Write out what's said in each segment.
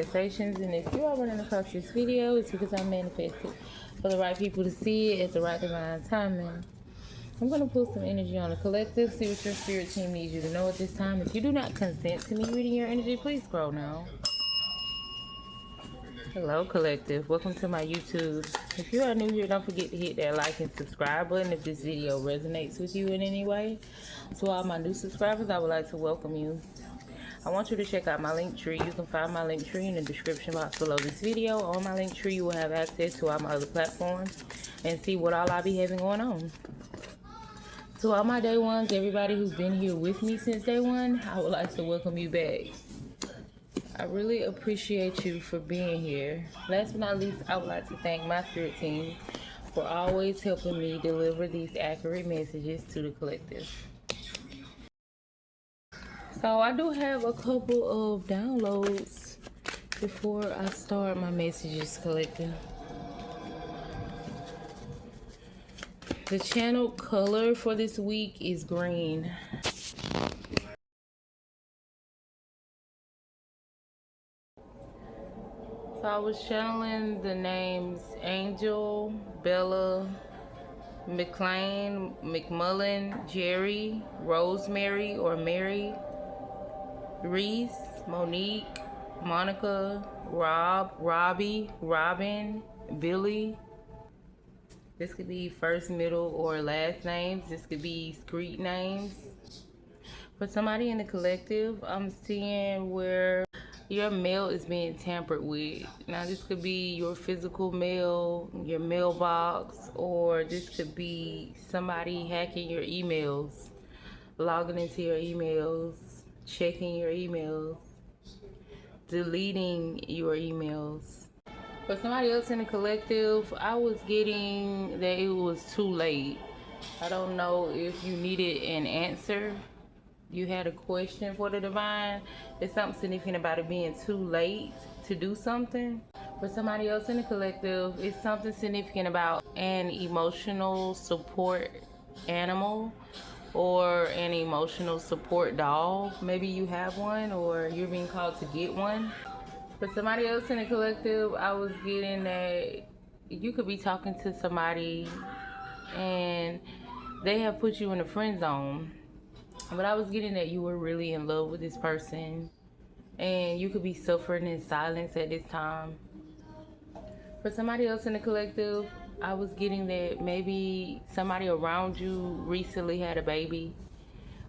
manifestations, and if you are running across this video, it's because I manifested for the right people to see it at the right divine timing. I'm going to pull some energy on the collective, see what your spirit team needs you to know at this time. If you do not consent to me reading your energy, please scroll now. Hello, collective. Welcome to my YouTube. If you are new here, don't forget to hit that like and subscribe button if this video resonates with you in any way. To all my new subscribers, I would like to welcome you. I want you to check out my link tree. You can find my link tree in the description box below this video. On my link tree, you will have access to all my other platforms and see what all I be having going on. To all my day ones, everybody who's been here with me since day one, I would like to welcome you back. I really appreciate you for being here. Last but not least, I would like to thank my spirit team for always helping me deliver these accurate messages to the collective. So I do have a couple of downloads before I start my messages, collective. The channel color for this week is green. So I was channeling the names Angel, Bella, McLean, McMullen, Jerry, Rosemary or Mary, Reese, Monique, Monica, Rob, Robbie, Robin, Billy. This could be first, middle, or last names. This could be street names. For somebody in the collective, I'm seeing where your mail is being tampered with. Now, this could be your physical mail, your mailbox, or this could be somebody hacking your emails, logging into your emails, checking your emails, deleting your emails. For somebody else in the collective, I was getting that it was too late. I don't know if you needed an answer. You had a question for the divine. There's something significant about it being too late to do something. For somebody else in the collective, it's something significant about an emotional support animal or an emotional support doll. Maybe you have one or you're being called to get one. For somebody else in the collective, I was getting that you could be talking to somebody and they have put you in a friend zone. But I was getting that you were really in love with this person and you could be suffering in silence at this time. For somebody else in the collective, I was getting that maybe somebody around you recently had a baby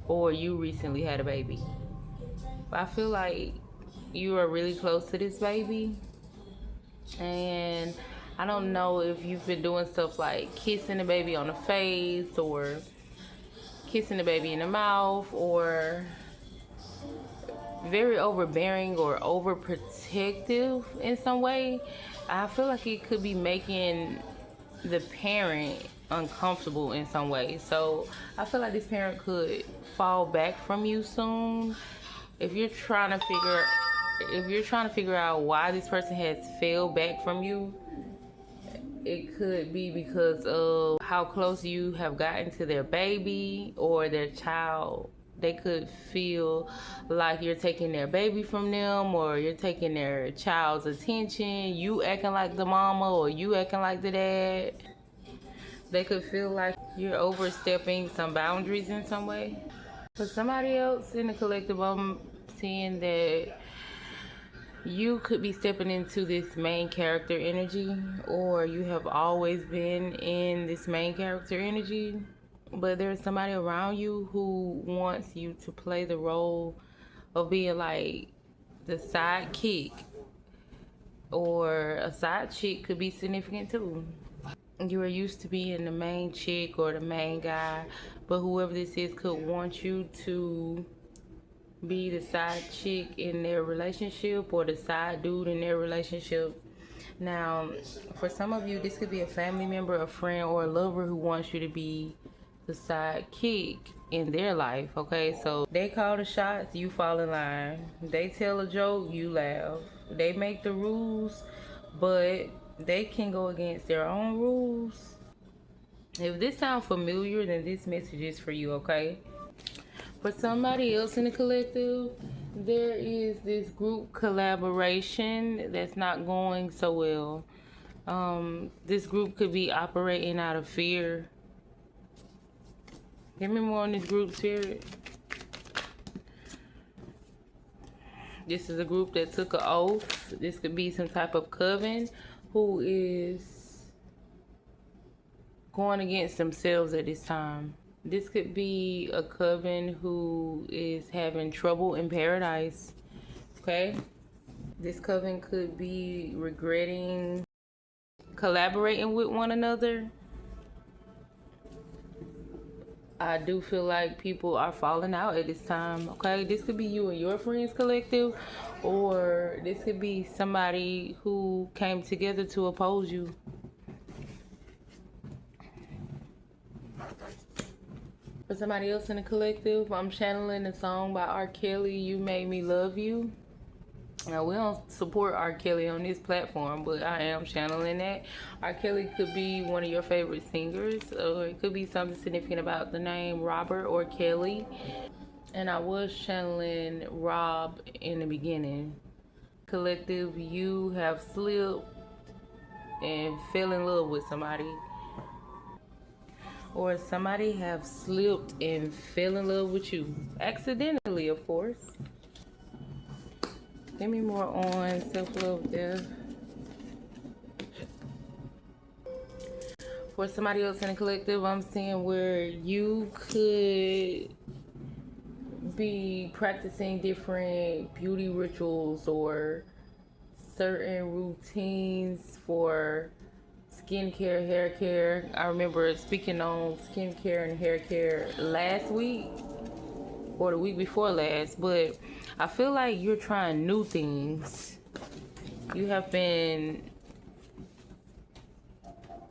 or you recently had a baby. I feel like you are really close to this baby, and I don't know if you've been doing stuff like kissing the baby on the face or kissing the baby in the mouth or very overbearing or overprotective in some way. I feel like it could be making the parent uncomfortable in some way. So I feel like this parent could fall back from you soon. If you're trying to figure out why this person has fell back from you, it could be because of how close you have gotten to their baby or their child. They could feel like you're taking their baby from them or you're taking their child's attention. You acting like the mama or you acting like the dad. They could feel like you're overstepping some boundaries in some way. For somebody else in the collective, I'm seeing that you could be stepping into this main character energy, or you have always been in this main character energy, but there's somebody around you who wants you to play the role of being like the sidekick, or a side chick could be significant too. You are used to being the main chick or the main guy, but whoever this is could want you to be the side chick in their relationship or the side dude in their relationship. Now, for some of you, this could be a family member, a friend, or a lover who wants you to be the sidekick in their life, okay? So they call the shots, you fall in line. They tell a joke, you laugh. They make the rules, but they can go against their own rules. If this sounds familiar, then this message is for you, okay? For somebody else in the collective, There is this group collaboration that's not going so well. This group could be operating out of fear. Give me more on this group, Spirit. This is a group that took an oath. This could be some type of coven who is going against themselves at this time. This could be a coven who is having trouble in paradise. Okay? This coven could be regretting collaborating with one another. I do feel like people are falling out at this time. Okay, this could be you and your friends collective, or this could be somebody who came together to oppose you. For somebody else in the collective, I'm channeling a song by R. Kelly, You Made Me Love You. Now, we don't support R. Kelly on this platform, but I am channeling that. R. Kelly could be one of your favorite singers, or it could be something significant about the name Robert or Kelly. And I was channeling Rob in the beginning. Collective, you have slipped and fell in love with somebody. Or somebody have slipped and fell in love with you. Accidentally, of course. Give me more on self-love there. For somebody else in the collective, I'm seeing where you could be practicing different beauty rituals or certain routines for skincare, hair care. I remember speaking on skincare and hair care last week or the week before last, but I feel like you're trying new things. You have been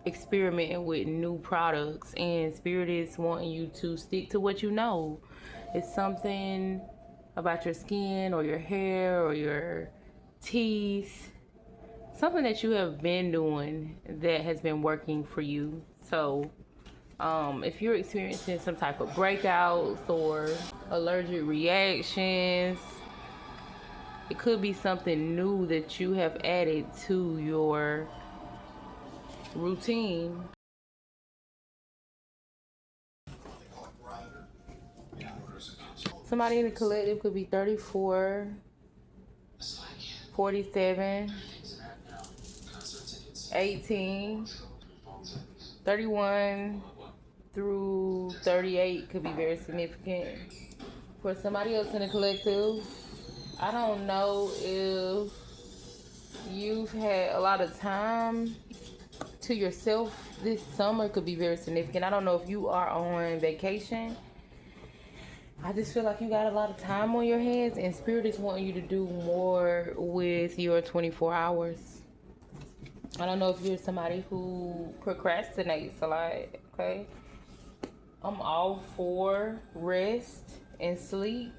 experimenting with new products, and Spirit is wanting you to stick to what you know. It's something about your skin or your hair or your teeth, something that you have been doing that has been working for you. So if you're experiencing some type of breakouts or allergic reactions, it could be something new that you have added to your routine. Somebody in the collective could be 34, 47, 18, 31 through 38 could be very significant. For somebody else in the collective, I don't know if you've had a lot of time to yourself this summer. Could be very significant. I don't know if you are on vacation. I just feel like you got a lot of time on your hands, and Spirit is wanting you to do more with your 24 hours. I don't know if you're somebody who procrastinates a lot, okay? I'm all for rest and sleep,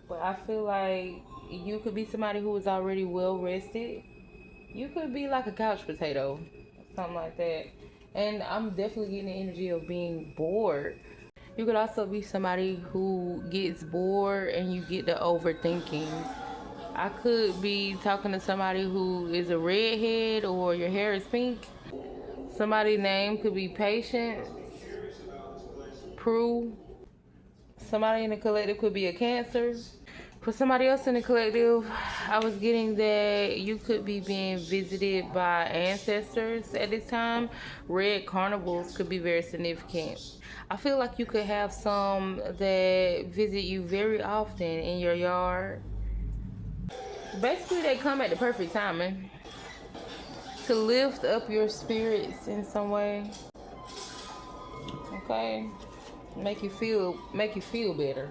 but I feel like you could be somebody who is already well rested. You could be like a couch potato, something like that. And I'm definitely getting the energy of being bored. You could also be somebody who gets bored and you get the overthinking. I could be talking to somebody who is a redhead or your hair is pink. Somebody's name could be Patience, Prue. Somebody in the collective could be a Cancer. For somebody else in the collective, I was getting that you could be being visited by ancestors at this time. Red carnivals could be very significant. I feel like you could have some that visit you very often in your yard. Basically, they come at the perfect timing to lift up your spirits in some way. Okay, make you feel better.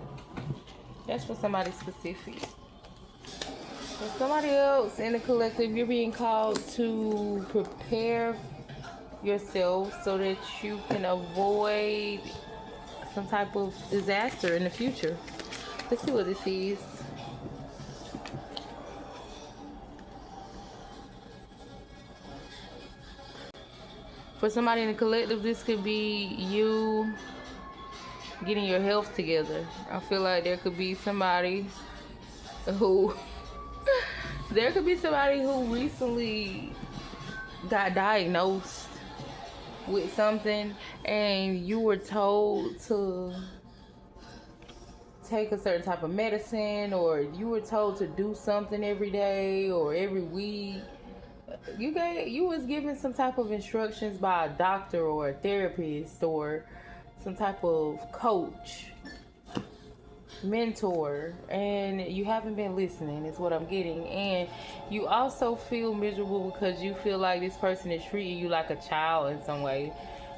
That's for somebody specific. For somebody else in the collective, you're being called to prepare yourself so that you can avoid some type of disaster in the future. Let's see what this is. For somebody in the collective, this could be you getting your health together. I feel like there could be somebody who there could be somebody who recently got diagnosed with something and you were told to take a certain type of medicine, or you were told to do something every day or every week. You was given some type of instructions by a doctor or a therapist or some type of coach, mentor, and you haven't been listening is what I'm getting. And you also feel miserable because you feel like this person is treating you like a child in some way.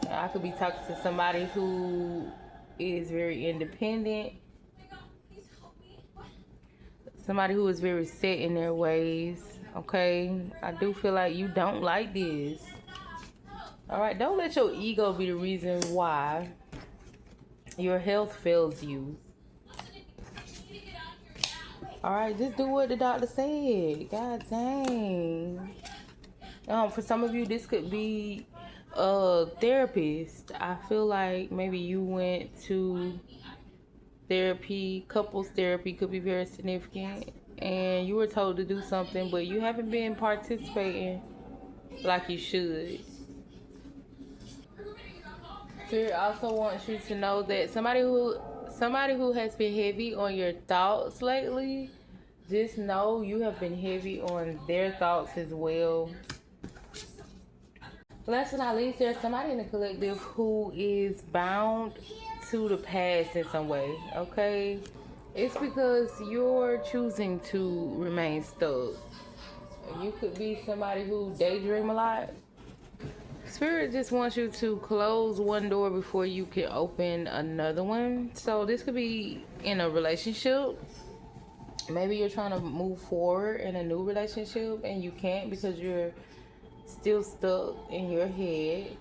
I could be talking to somebody who is very independent, somebody who is very set in their ways. Okay, I do feel like you don't like this. All right, don't let your ego be the reason why your health fails you. All right, just do what the doctor said. God dang. For some of you, this could be a therapist. I feel like maybe you went to therapy. Couples therapy could be very significant, and you were told to do something, but you haven't been participating like you should. Spirit also wants you to know that somebody who has been heavy on your thoughts lately, just know you have been heavy on their thoughts as well. Last but not least, there's somebody in the collective who is bound to the past in some way, okay? It's because you're choosing to remain stuck. You could be somebody who daydream a lot. Spirit just wants you to close one door before you can open another one. So this could be in a relationship. Maybe you're trying to move forward in a new relationship and you can't because you're still stuck in your head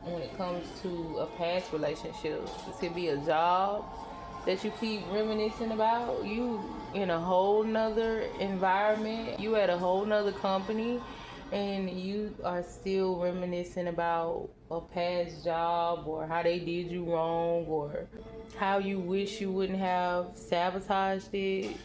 when it comes to a past relationship. This could be a job that you keep reminiscing about. You in a whole nother environment. You at a whole nother company and you are still reminiscing about a past job or how they did you wrong or how you wish you wouldn't have sabotaged it.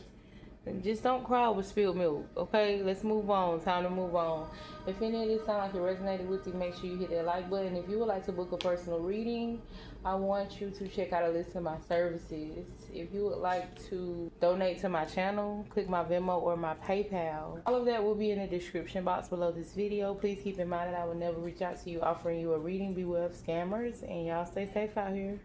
Just don't cry over spilled milk, okay? Let's move on. Time to move on. If any of this sound like it resonated with you, make sure you hit that like button. If you would like to book a personal reading, I want you to check out a list of my services. If you would like to donate to my channel, click my Venmo or my PayPal. All of that will be in the description box below this video. Please keep in mind that I will never reach out to you offering you a reading. Beware of scammers, and y'all stay safe out here.